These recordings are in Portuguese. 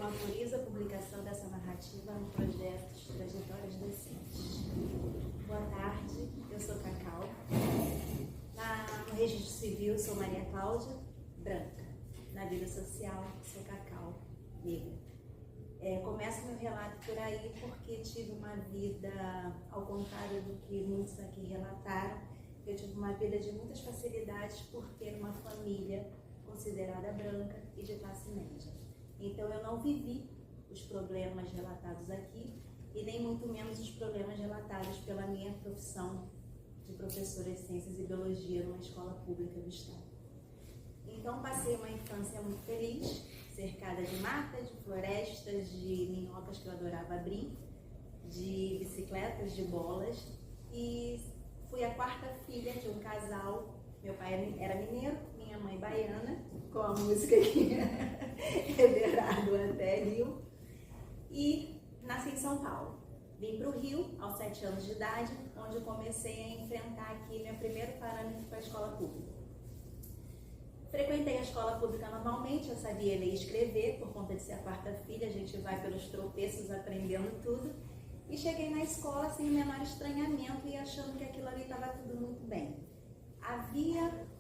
autorizo a publicação dessa narrativa no projeto Trajetórias Docentes. Boa tarde, eu sou Cacau. No registro civil, sou Maria Cláudia, branca. Na vida social, sou Cacau, negra. Começo meu relato por aí porque tive uma vida, ao contrário do que muitos aqui relataram, eu tive uma vida de muitas facilidades por ter uma família considerada branca e de classe média. Então eu não vivi os problemas relatados aqui e nem muito menos os problemas relatados pela minha profissão de professora de Ciências e Biologia numa escola pública do estado. Então passei uma infância muito feliz, cercada de matas, de florestas, de minhocas que eu adorava abrir, de bicicletas, de bolas, e fui a quarta filha de um casal. Meu pai era mineiro, minha mãe baiana, com a música aqui, reverado até Rio, e nasci em São Paulo. Vim para o Rio aos 7 anos de idade, onde eu comecei a enfrentar aqui meu primeiro parâmetro para a escola pública. Frequentei a escola pública normalmente, eu sabia ler e escrever, por conta de ser a quarta filha, a gente vai pelos tropeços aprendendo tudo, e cheguei na escola sem o menor estranhamento e achando que aquilo ali estava tudo muito bem. Havia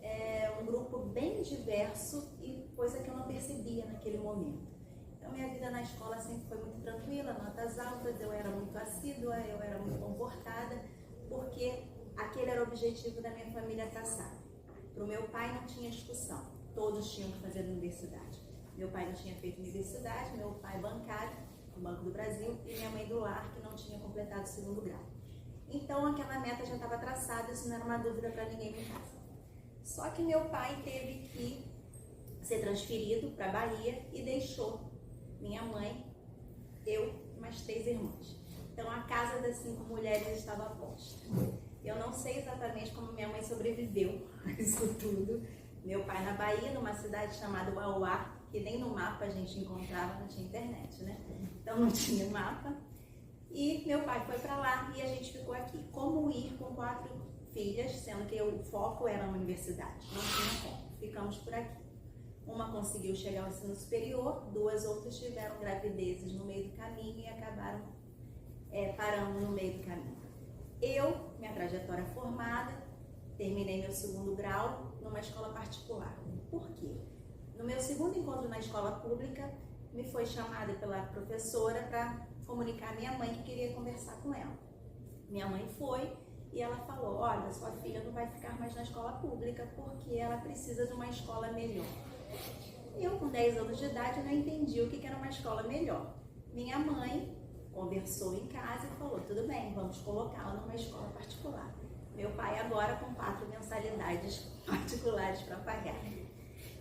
um grupo bem diverso e coisa que eu não percebia naquele momento. Então minha vida na escola sempre foi muito tranquila, notas altas, eu era muito assídua, eu era muito comportada, porque aquele era o objetivo da minha família traçado. Para o meu pai não tinha discussão, todos tinham que fazer universidade. Meu pai não tinha feito universidade, meu pai bancário, no Banco do Brasil, e minha mãe do lar, que não tinha completado o 2º grau. Então aquela meta já estava traçada, isso não era uma dúvida para ninguém em casa. Só que meu pai teve que ser transferido para a Bahia e deixou minha mãe, eu e mais 3 irmãs. Então a casa das 5 mulheres estava posta. Eu não sei exatamente como minha mãe sobreviveu a isso tudo. Meu pai na Bahia, numa cidade chamada Uauá, que nem no mapa a gente encontrava, não tinha internet, né? Então não tinha mapa. E meu pai foi para lá e a gente ficou aqui. Como ir com 4 filhas, sendo que o foco era uma universidade, não tinha como. Ficamos por aqui. Uma conseguiu chegar ao ensino superior, 2 outras tiveram gravidezes no meio do caminho e acabaram parando no meio do caminho. Eu, minha trajetória formada, terminei meu 2º grau numa escola particular. Por quê? No meu 2º encontro na escola pública, me foi chamada pela professora para comunicar à minha mãe que queria conversar com ela. Minha mãe foi e ela falou: olha, sua filha não vai ficar mais na escola pública porque ela precisa de uma escola melhor. Eu, com 10 anos de idade, não entendi o que era uma escola melhor. Minha mãe conversou em casa e falou: tudo bem, vamos colocá-la numa escola particular. Meu pai agora com 4 mensalidades particulares para pagar.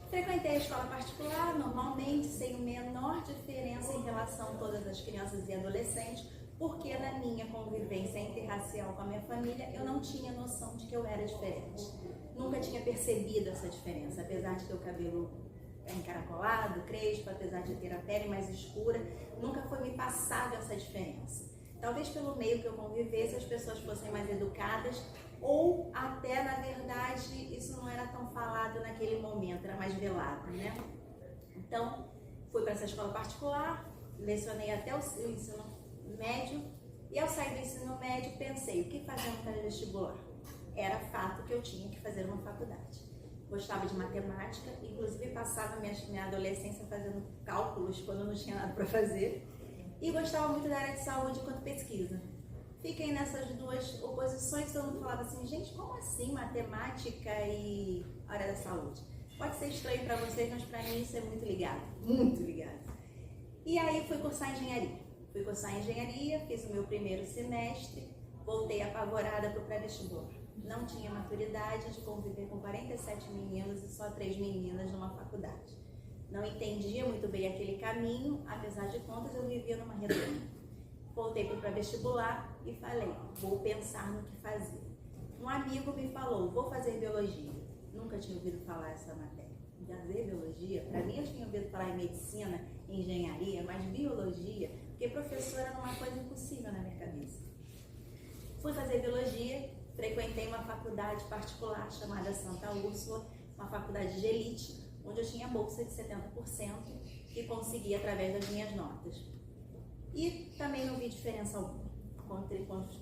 Frequentei a escola particular normalmente, sem a menor diferença em relação a todas as crianças e adolescentes, porque na minha convivência interracial com a minha família, eu não tinha noção de que eu era diferente. Nunca tinha percebido essa diferença, apesar de ter o cabelo encaracolado, crespo, apesar de ter a pele mais escura, nunca foi me passado essa diferença. Talvez pelo meio que eu convivesse, as pessoas fossem mais educadas, ou até, na verdade, isso não era tão falado naquele momento, era mais velado, né? Então, fui para essa escola particular, lecionei até o ensino médio, e ao sair do ensino médio, pensei, o que fazer no pré-vestibular? Era fato que eu tinha que fazer uma faculdade. Gostava de matemática, inclusive passava minha adolescência fazendo cálculos quando não tinha nada para fazer, e gostava muito da área de saúde quanto pesquisa. Fiquei nessas 2 oposições, todo mundo falava assim: gente, como assim matemática e área da saúde? Pode ser estranho para vocês, mas para mim isso é muito ligado, muito ligado. E aí fui cursar engenharia, fiz o meu 1º semestre, voltei apavorada para o pré-vestibular. Não tinha maturidade de conviver com 47 meninos e só 3 meninas numa faculdade. Não entendia muito bem aquele caminho, apesar de contas eu vivia numa redonda. Voltei para o pré-vestibular e falei: vou pensar no que fazer. Um amigo me falou: vou fazer biologia. Nunca tinha ouvido falar essa matéria. Fazer biologia? Para mim eu tinha ouvido falar em medicina, em engenharia, mas biologia, porque professora era uma coisa impossível na minha cabeça. Fui fazer biologia, frequentei uma faculdade particular chamada Santa Úrsula, uma faculdade de elite, onde eu tinha bolsa de 70%, que consegui através das minhas notas. E também não vi diferença alguma.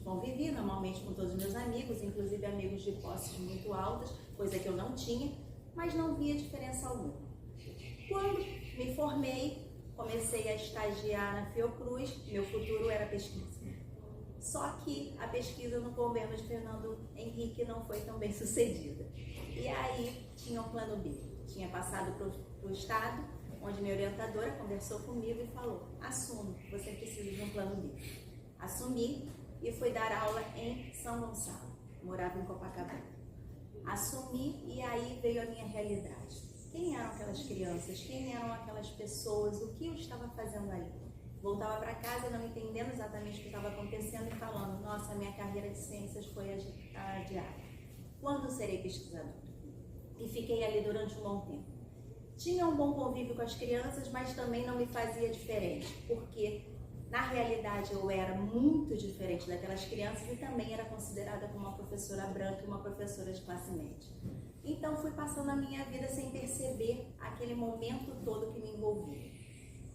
Convivi normalmente com todos os meus amigos, inclusive amigos de posses muito altas, coisa que eu não tinha, mas não via diferença alguma. Quando me formei, comecei a estagiar na Fiocruz, meu futuro era pesquisa. Só que a pesquisa no governo de Fernando Henrique não foi tão bem sucedida. E aí tinha um plano B. Tinha passado para o Estado, onde minha orientadora conversou comigo e falou: assume, você precisa de um plano B. Assumi e fui dar aula em São Gonçalo, morava em Copacabana. Assumi e aí veio a minha realidade. Quem eram aquelas crianças? Quem eram aquelas pessoas? O que eu estava fazendo ali? Voltava para casa não entendendo exatamente o que estava acontecendo e falando: nossa, minha carreira de ciências foi adiada. Quando serei pesquisadora? E fiquei ali durante um bom tempo. Tinha um bom convívio com as crianças, mas também não me fazia diferente, porque na realidade eu era muito diferente daquelas crianças e também era considerada como uma professora branca e uma professora de classe média. Então fui passando a minha vida sem perceber aquele momento todo que me envolvia.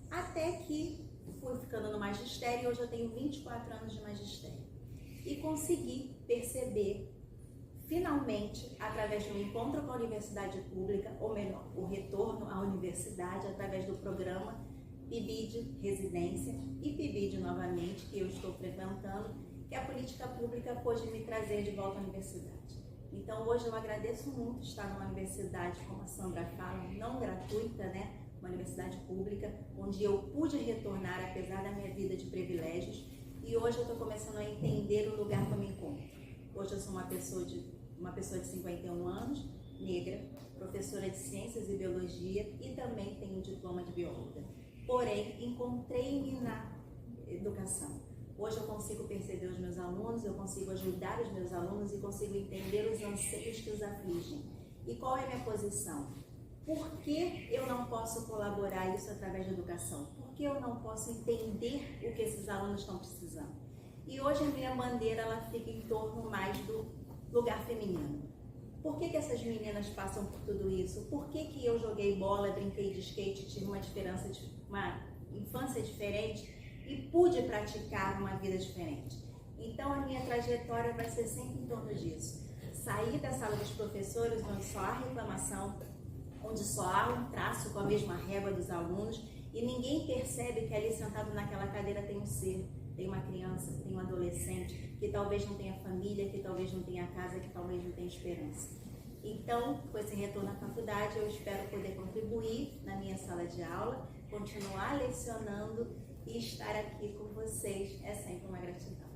Até que fui ficando no magistério e hoje eu tenho 24 anos de magistério. E consegui perceber, finalmente, através de um encontro com a universidade pública, ou melhor, o retorno à universidade através do programa PIBID Residência e PIBID novamente, que eu estou frequentando, que a política pública pôde me trazer de volta à universidade. Então hoje eu agradeço muito estar numa universidade, como a Sandra fala, não gratuita, né? Uma universidade pública, onde eu pude retornar apesar da minha vida de privilégios, e hoje eu estou começando a entender o lugar que eu me encontro. Hoje eu sou uma pessoa de 51 anos, negra, professora de Ciências e Biologia e também tenho um diploma de bióloga. Porém, encontrei-me na educação. Hoje eu consigo perceber os meus alunos, eu consigo ajudar os meus alunos e consigo entender os anseios que os afligem. E qual é a minha posição? Por que eu não posso colaborar isso através da educação? Por que eu não posso entender o que esses alunos estão precisando? E hoje a minha bandeira ela fica em torno mais do lugar feminino. Por que essas meninas passam por tudo isso? Por que eu joguei bola, brinquei de skate, tive uma infância diferente e pude praticar uma vida diferente? Então a minha trajetória vai ser sempre em torno disso. Sair da sala dos professores, onde só há reclamação, onde só há um traço com a mesma régua dos alunos e ninguém percebe que ali sentado naquela cadeira tem um ser, tem uma criança, tem um adolescente que talvez não tenha família, que talvez não tenha casa, que talvez não tenha esperança. Então, com esse retorno à faculdade, eu espero poder contribuir na minha sala de aula, continuar lecionando e estar aqui com vocês é sempre uma gratidão.